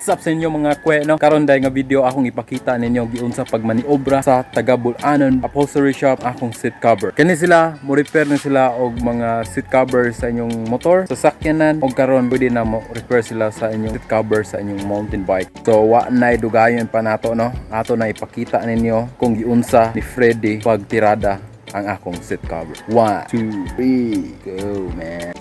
What's up sa inyo mga kwe, no? Karon dahil nga video akong ipakita ninyo giunsa pagmaniobra sa Tagabulanon upholstery shop akong seat cover. Kani sila mo repair na sila og mga seat cover sa inyong motor, sa sakyanan, og karon pwede na mo repair sila sa inyong seat cover sa inyong mountain bike. So wa nay dugayon pa nato, no? Ato na ipakita ninyo kung giunsa ni Freddy pagtirada ang akong seat cover. 1, 2, 3, go man.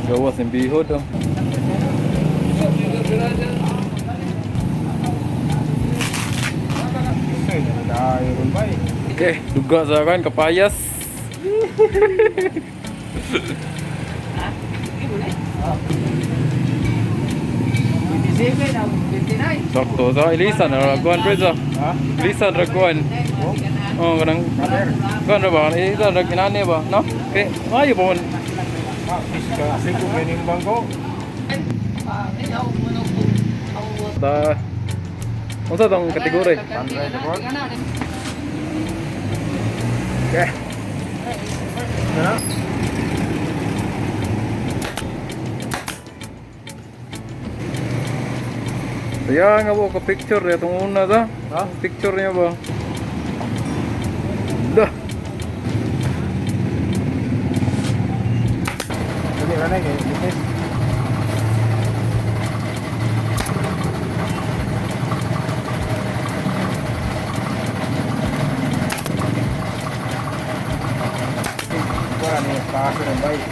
Gawas ng bihod, oh. Okay, duga sa akin, kapayas. Sakto sa ilisan raguan preso. Ilisan raguan. Oh, kanang kan ba? Ilisan raginane ba? No? Okay, ayo po. Kasi kung ganing bangko. Ta. Unsa tong kategori? Okay. Ha? Kaya nga po ka picture ya tong una ta. Ha? Picture niya ba? Dah. Dali ra na kay business. Para ni paso ng bike.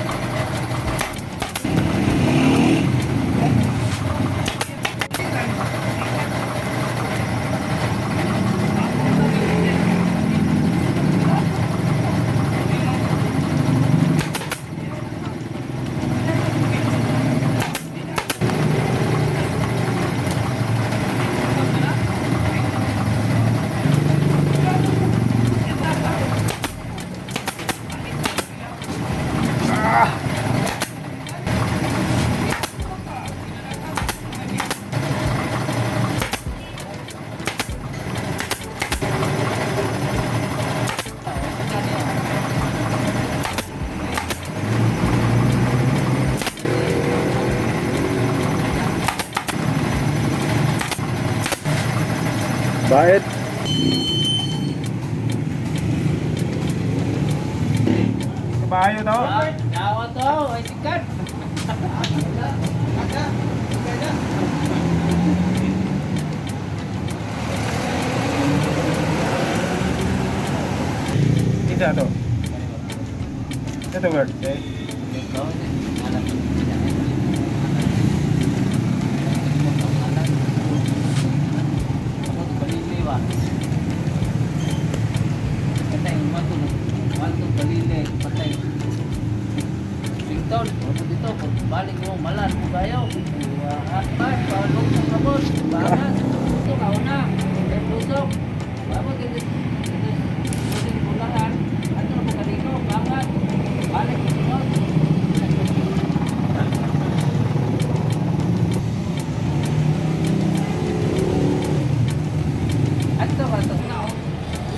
Bait. Kabayo to. Dawa to, ay sikat. Isa to. Ito word. Okay. Balik mo malan mo kayo. Atbay, palong sa kabot. Bangan, ito kauna. Ay lusok. Babot ito. Ito pulangan. Ato na po kanino. Bangan. Balik mo sunod. Ato ka ito.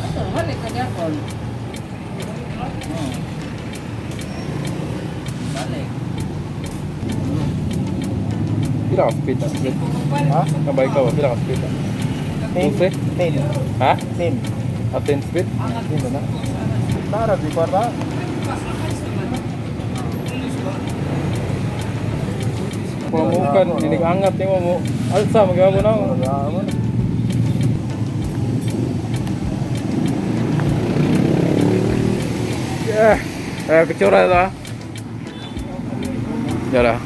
Ato, balik ka gapon. Balik. Pila ka speed na? Ha? Kabay ka ba? Pila ka speed na? 10. 10. Ha? 10. At 10 speed? Dito na. Para di kwarta. Pamukan, nilig-angat ni mo. Alsa, magagawa na. Wala. Yeah. Picture na ito. Yara.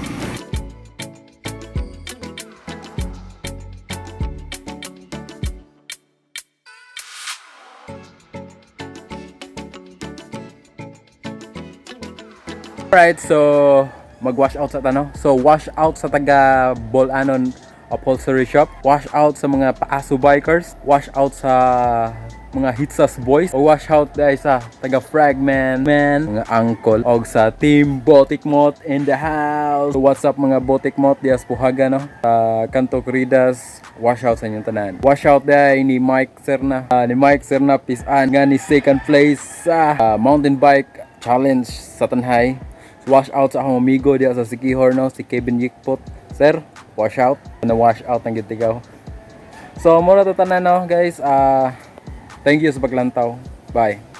Alright, so mag-wash out sa tano. So wash out sa taga Bolanon upholstery shop, wash out sa mga paaso bikers, wash out sa mga hitsas boys, o wash out dahil sa taga fragment man, mga uncle, og sa team Botic Mot in the house. So what's up mga Botic Mot dias puhaga no sa Kanto Corridas, wash out sa inyong tanan. Wash out dahil ni Mike Serna, pisan nga ni second place sa mountain bike challenge sa Tanhay. Wash out sa akong amigo diya sa Sikihor no, si Kevin Yikpot. Sir, wash out. Na-wash out ang gitigaw. So, muna to tanan no, guys. Thank you sa paglantaw. Bye.